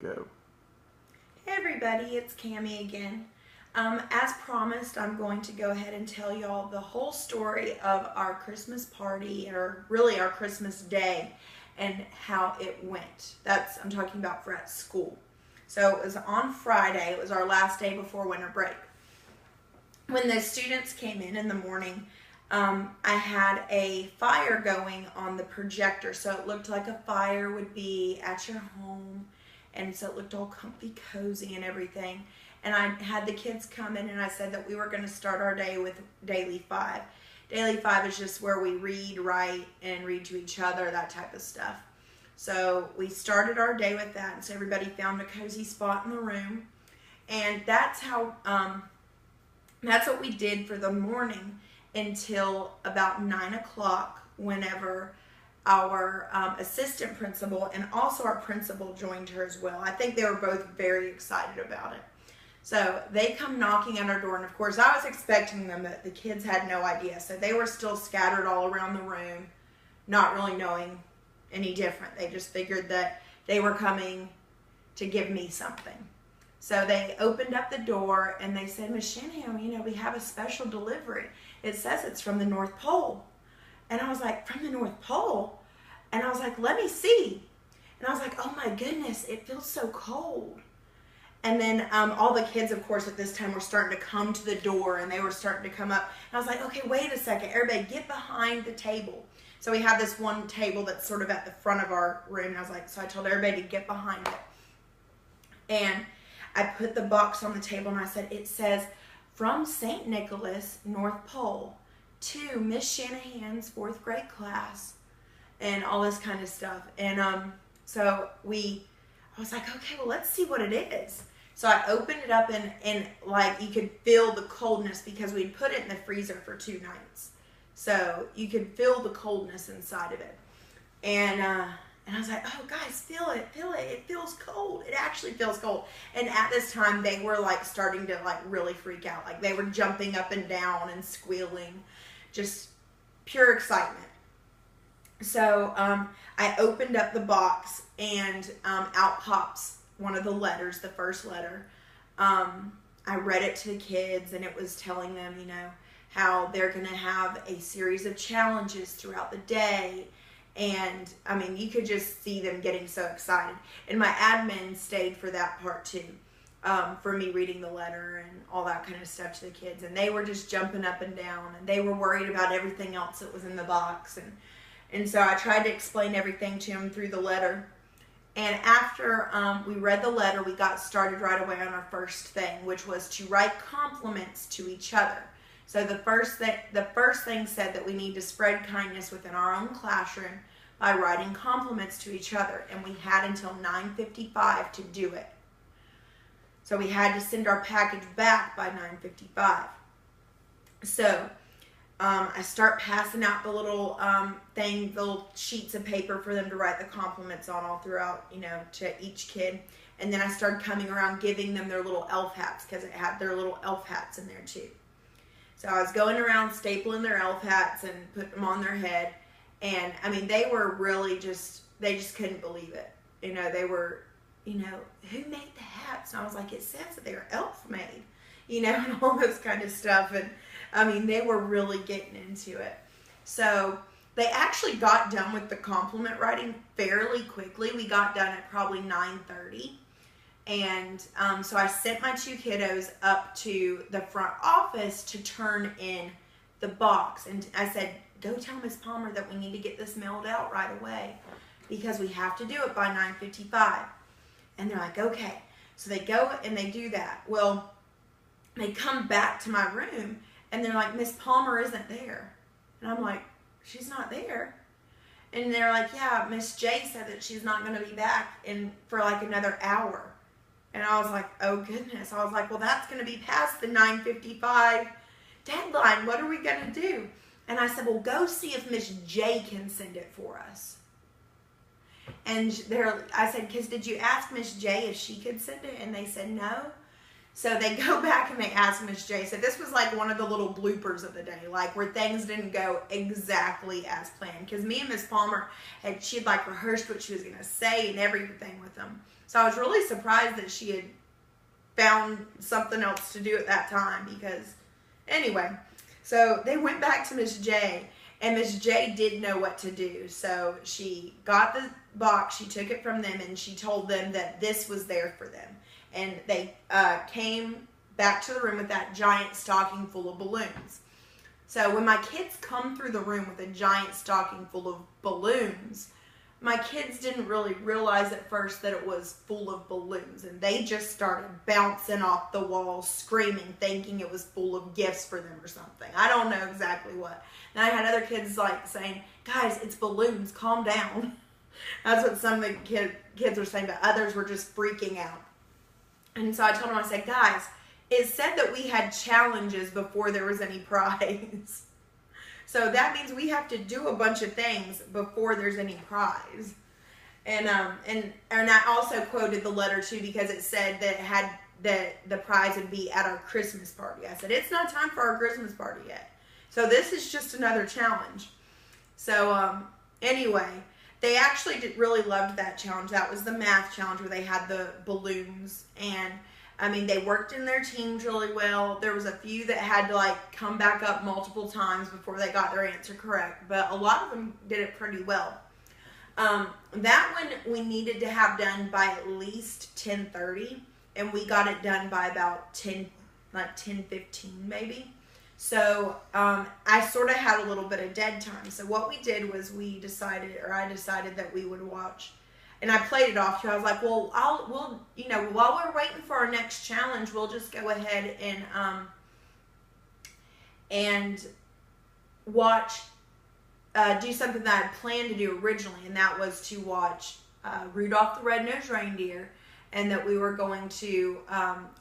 Go. Hey everybody, it's Cami again. As promised, I'm going to go ahead and tell y'all the whole story of our Christmas party, or really our Christmas day, and how it went. I'm talking about for at school. So it was on Friday. It was our last day before winter break. When the students came in the morning, I had a fire going on the projector, so it looked like a fire would be at your home. And so it looked all comfy, cozy and everything. And I had the kids come in and I said that we were going to start our day with Daily 5. Daily 5 is just where we read, write, and read to each other, that type of stuff. So we started our day with that. And so everybody found a cozy spot in the room. And that's what we did for the morning until about 9 o'clock, whenever our assistant principal and also our principal joined her as well. I think they were both very excited about it. So they come knocking at our door, and of course I was expecting them, but the kids had no idea. So they were still scattered all around the room, not really knowing any different. They just figured that they were coming to give me something. So they opened up the door and they said, "Miss Shanahan, we have a special delivery. It says it's from the North Pole." And I was like, "From the North Pole?" And I was like, "Let me see." And I was like, "Oh my goodness, it feels so cold." And then all the kids, of course, at this time were starting to come to the door, and they were starting to come up. And I was like, "Okay, wait a second. Everybody get behind the table." So we have this one table that's sort of at the front of our room. And I was like, so I told everybody to get behind it. And I put the box on the table and I said, "It says, from St. Nicholas, North Pole, to Miss Shanahan's 4th grade class," and all this kind of stuff. And so I was like, okay, well, let's see what it is. So I opened it up and like you could feel the coldness because we'd put it in the freezer for 2 nights. So you could feel the coldness inside of it. And I was like, "Oh, guys, feel it. It feels cold. It actually feels cold." And at this time, they were like starting to like really freak out. Like they were jumping up and down and squealing, just pure excitement. So I opened up the box and out pops one of the letters, the first letter. I read it to the kids and it was telling them, how they're going to have a series of challenges throughout the day. And I mean, you could just see them getting so excited. And my admin stayed for that part too, for me reading the letter and all that kind of stuff to the kids. And they were just jumping up and down, and they were worried about everything else that was in the box. And so I tried to explain everything to them through the letter. And after we read the letter, we got started right away on our first thing, which was to write compliments to each other. So the first thing said that we need to spread kindness within our own classroom by writing compliments to each other, and we had until 9:55 to do it. So we had to send our package back by 9:55. So I start passing out the little the little sheets of paper for them to write the compliments on all throughout, to each kid. And then I started coming around giving them their little elf hats, because it had their little elf hats in there too. So I was going around stapling their elf hats and putting them on their head. And I mean, they were really they just couldn't believe it. They were, "Who made the hats?" And I was like, "It says that they're elf made," and all this kind of stuff. And I mean, they were really getting into it. So they actually got done with the compliment writing fairly quickly. We got done at probably 9:30. And so I sent my 2 kiddos up to the front office to turn in the box. And I said, "Go tell Miss Palmer that we need to get this mailed out right away, because we have to do it by 9:55. And they're like, "Okay." So they go and they do that. Well, they come back to my room and they're like, "Miss Palmer isn't there." And I'm like, "She's not there?" And they're like, "Yeah, Miss J said that she's not going to be back for like another hour." And I was like, "Oh goodness." I was like, "Well, that's going to be past the 9:55 deadline. What are we going to do?" And I said, "Well, go see if Miss J can send it for us." And I said, "Because did you ask Miss J if she could send it?" And they said no. So they go back and they ask Miss J. So this was like one of the little bloopers of the day, like where things didn't go exactly as planned. Because me and Miss Palmer she'd like rehearsed what she was going to say and everything with them. So I was really surprised that she had found something else to do at that time because, anyway. So they went back to Miss J, and Miss J did know what to do. So she got the box, she took it from them, and she told them that this was there for them. And they came back to the room with that giant stocking full of balloons. So when my kids come through the room with a giant stocking full of balloons, my kids didn't really realize at first that it was full of balloons, and they just started bouncing off the walls, screaming, thinking it was full of gifts for them or something. I don't know exactly what. And I had other kids like saying, guys, it's balloons, calm down. That's what some of the kids were saying, but others were just freaking out. And so I told them, I said, guys, it said that we had challenges before there was any prize. So that means we have to do a bunch of things before there's any prize. And I also quoted the letter too because it said that the prize would be at our Christmas party. I said, it's not time for our Christmas party yet. So this is just another challenge. So anyway, they actually really loved that challenge. That was the math challenge where they had the balloons, and I mean, they worked in their teams really well. There was a few that had to like come back up multiple times before they got their answer correct, but a lot of them did it pretty well. That one we needed to have done by at least 10:30, and we got it done by about 10:15 maybe. So I sort of had a little bit of dead time. So what we did was I decided that we would watch. And I played it off to her. I was like, well, while we're waiting for our next challenge, we'll just go ahead and watch, do something that I had planned to do originally, and that was to watch Rudolph the Red-Nosed Reindeer, and that we were going to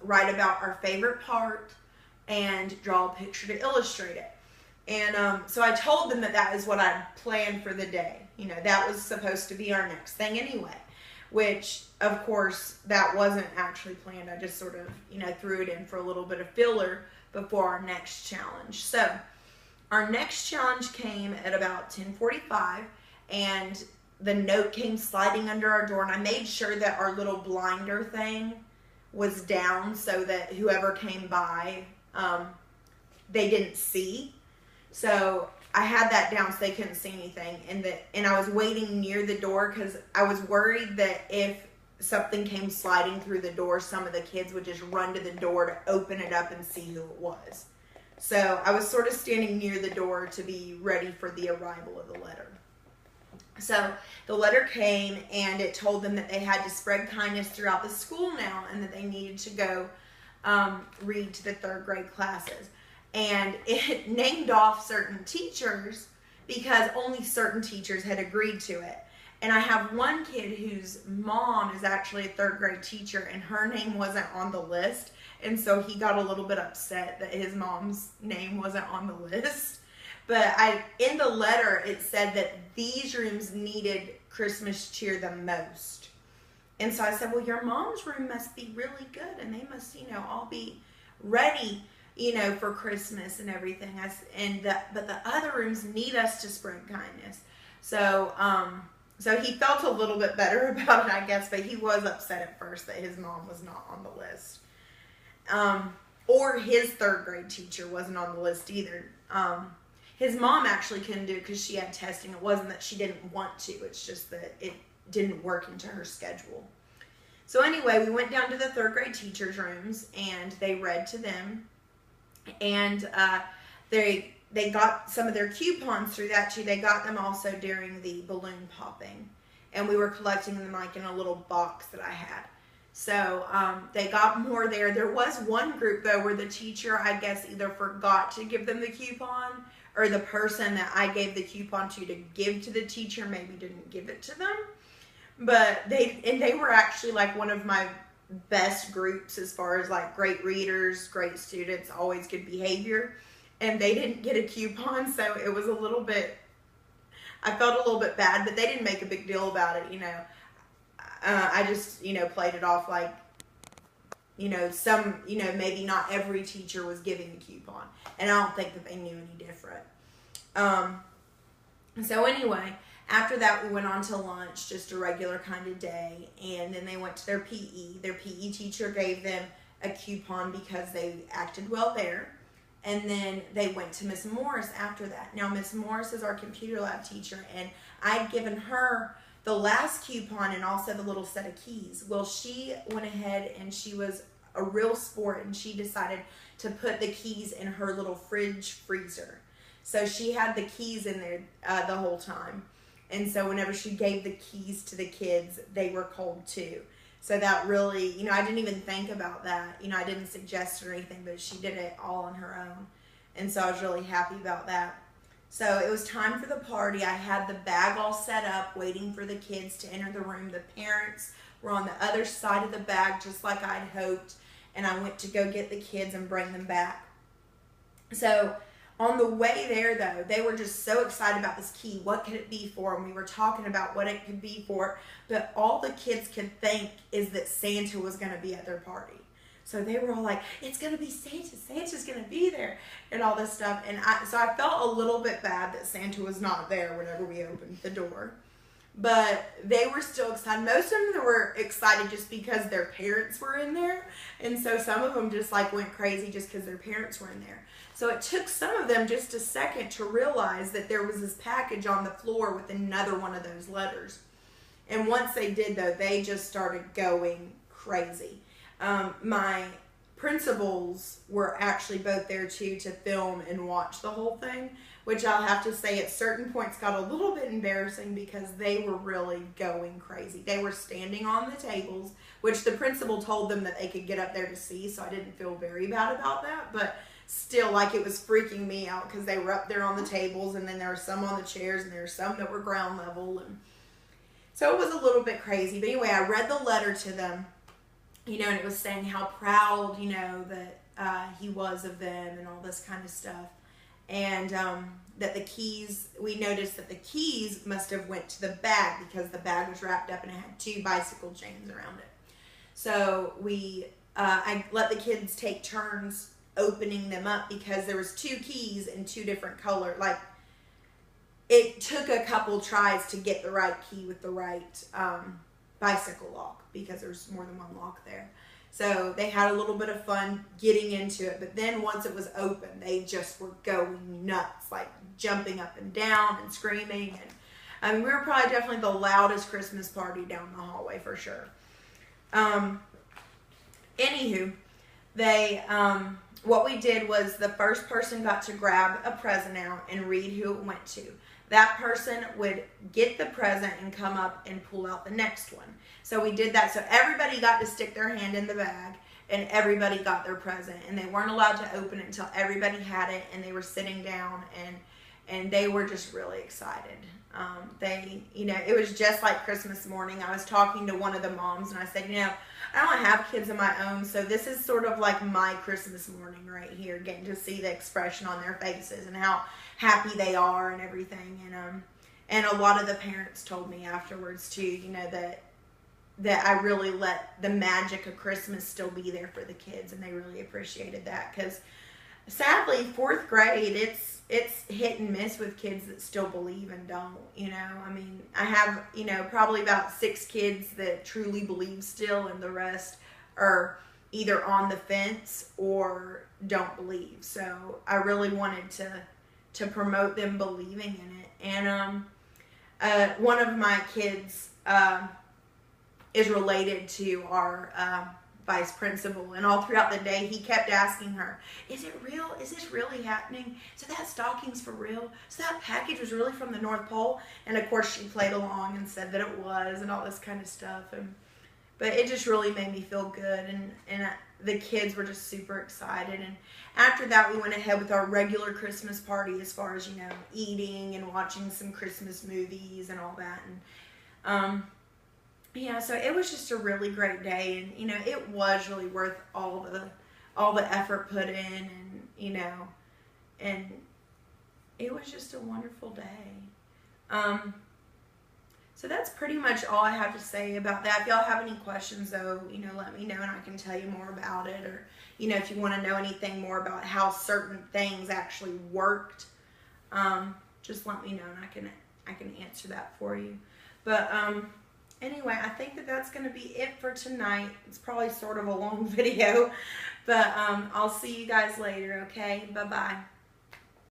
write about our favorite part and draw a picture to illustrate it. And so I told them that is what I planned for the day. That was supposed to be our next thing anyway, which, of course, that wasn't actually planned. I just sort of, threw it in for a little bit of filler before our next challenge. So our next challenge came at about 10:45, and the note came sliding under our door, and I made sure that our little blinder thing was down so that whoever came by, they didn't see. So I had that down so they couldn't see anything, and I was waiting near the door because I was worried that if something came sliding through the door, some of the kids would just run to the door to open it up and see who it was. So I was sort of standing near the door to be ready for the arrival of the letter. So the letter came, and it told them that they had to spread kindness throughout the school now, and that they needed to go read to the third grade classes. And it named off certain teachers because only certain teachers had agreed to it. And I have one kid whose mom is actually a third grade teacher, and her name wasn't on the list. And so he got a little bit upset that his mom's name wasn't on the list. But in the letter, it said that these rooms needed Christmas cheer the most. And so I said, well, your mom's room must be really good, and they must, all be ready, for Christmas and everything. But the other rooms need us to spread kindness. So he felt a little bit better about it, I guess, but he was upset at first that his mom was not on the list. Or his third grade teacher wasn't on the list either. His mom actually couldn't do it because she had testing. It wasn't that she didn't want to. It's just that it didn't work into her schedule. So anyway, we went down to the third grade teachers' rooms, and they read to them. And they got some of their coupons through that too. They got them also during the balloon popping, and we were collecting them like in a little box that I had. So they got more there. There was one group though where the teacher, I guess, either forgot to give them the coupon, or the person that I gave the coupon to give to the teacher maybe didn't give it to them. But they were actually like one of my best groups as far as like great readers, great students, always good behavior, and they didn't get a coupon, so it was a little bit, I felt a little bit bad, but they didn't make a big deal about it. I just played it off like some maybe not every teacher was giving a coupon, and I don't think that they knew any different. So anyway, After that, we went on to lunch, just a regular kind of day. And then they went to their PE. Their PE teacher gave them a coupon because they acted well there. And then they went to Miss Morris after that. Now, Miss Morris is our computer lab teacher, and I'd given her the last coupon and also the little set of keys. Well, she went ahead and she was a real sport, and she decided to put the keys in her little fridge freezer. So she had the keys in there the whole time. And so whenever she gave the keys to the kids, they were cold too. So that really, I didn't even think about that. I didn't suggest it or anything, but she did it all on her own. And so I was really happy about that. So it was time for the party. I had the bag all set up, waiting for the kids to enter the room. The parents were on the other side of the bag, just like I'd hoped. And I went to go get the kids and bring them back. So on the way there, though, they were just so excited about this key. What could it be for? And we were talking about what it could be for. But all the kids could think is that Santa was going to be at their party. So they were all like, it's going to be Santa. Santa's going to be there and all this stuff. And so I felt a little bit bad that Santa was not there whenever we opened the door. But they were still excited. Most of them were excited just because their parents were in there. And so some of them just like went crazy just because their parents were in there. So it took some of them just a second to realize that there was this package on the floor with another one of those letters. And once they did, though, they just started going crazy. My principals were actually both there too to film and watch the whole thing, which I'll have to say at certain points got a little bit embarrassing because they were really going crazy. They were standing on the tables, which the principal told them that they could get up there to see, so I didn't feel very bad about that, but still, like, it was freaking me out because they were up there on the tables, and then there were some on the chairs, and there were some that were ground level, and so it was a little bit crazy. But anyway, I read the letter to them, and it was saying how proud, that he was of them and all this kind of stuff. And that the keys, we noticed that the keys must have went to the bag because the bag was wrapped up and it had 2 bicycle chains around it. So I let the kids take turns opening them up because there was 2 keys in 2 different colors. Like, it took a couple tries to get the right key with the right bicycle lock because there's more than one lock there. So they had a little bit of fun getting into it, but then once it was open, they just were going nuts, like jumping up and down and screaming. And we were probably definitely the loudest Christmas party down the hallway for sure. Anywho, what we did was the first person got to grab a present out and read who it went to. That person would get the present and come up and pull out the next one. So we did that. So everybody got to stick their hand in the bag and everybody got their present. And they weren't allowed to open it until everybody had it and they were sitting down and they were just really excited. It was just like Christmas morning. I was talking to one of the moms and I said, I don't have kids of my own, so this is sort of like my Christmas morning right here, getting to see the expression on their faces and how happy they are and everything. And a lot of the parents told me afterwards too, that I really let the magic of Christmas still be there for the kids, and they really appreciated that because sadly, 4th grade, it's hit and miss with kids that still believe and don't, I mean, I have, probably about 6 kids that truly believe still, and the rest are either on the fence or don't believe. So I really wanted to promote them believing in it. And one of my kids is related to our vice principal, and all throughout the day he kept asking her, is it real? Is this really happening? So that stocking's for real? So that package was really from the North Pole? And of course she played along and said that it was and all this kind of stuff. But it just really made me feel good, and the kids were just super excited. And after that we went ahead with our regular Christmas party as far as eating and watching some Christmas movies and all that. And yeah, so it was just a really great day, and it was really worth all the effort put in, and it was just a wonderful day. So that's pretty much all I have to say about that. If y'all have any questions though, let me know and I can tell you more about it, or if you want to know anything more about how certain things actually worked, just let me know and I can I can answer that for you. But anyway, I think that that's going to be it for tonight. It's probably sort of a long video, but I'll see you guys later, okay? Bye-bye.